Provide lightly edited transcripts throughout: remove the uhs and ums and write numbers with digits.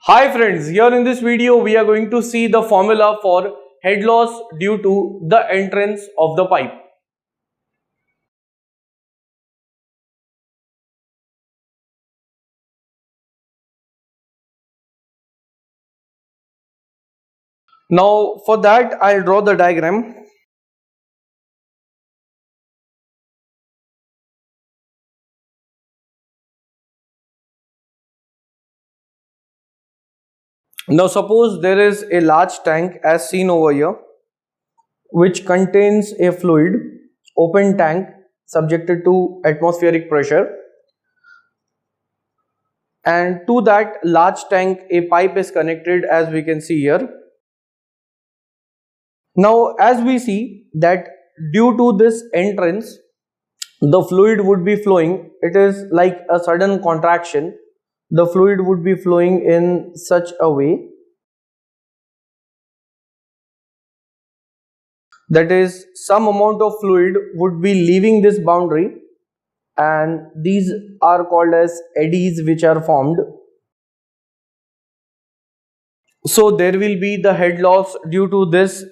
Hi friends, here in this video we are going to see the formula for head loss due to the entrance of the pipe. Now for that I'll draw the diagram. Now suppose there is a large tank as seen over here which contains a fluid, open tank subjected to atmospheric pressure, and to that large tank a pipe is connected as we can see here. Now as we see that due to this entrance the fluid would be flowing, it is like a sudden contraction. The fluid would be flowing in such a way that is some amount of fluid would be leaving this boundary, and these are called as eddies which are formed. So there will be the head loss due to this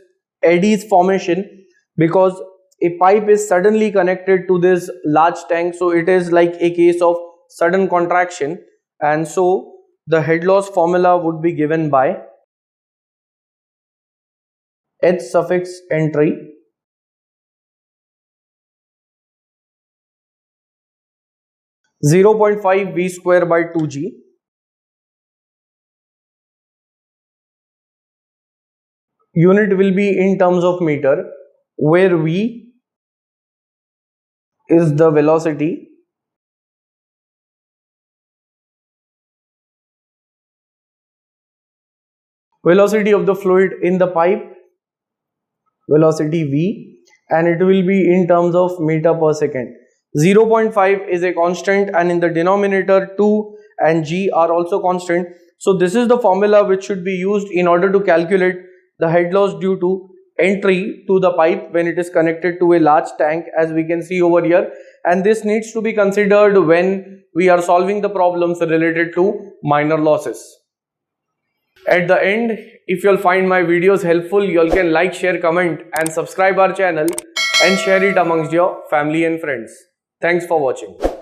eddies formation because a pipe is suddenly connected to this large tank, so it is like a case of sudden contraction, and so the head loss formula would be given by H suffix entry (0.5 V square by 2G). Unit will be in terms of meter, where V is the velocity, of the fluid in the pipe, velocity V, and it will be in terms of meter per second. 0.5 is a constant, and in the denominator 2 and G are also constant. So this is the formula which should be used in order to calculate the head loss due to entry to the pipe when it is connected to a large tank, as we can see over here, and this needs to be considered when we are solving the problems related to minor losses. At the end, if you'll find my videos helpful, you can like, share, comment and subscribe our channel and share it amongst your family and friends. Thanks for watching.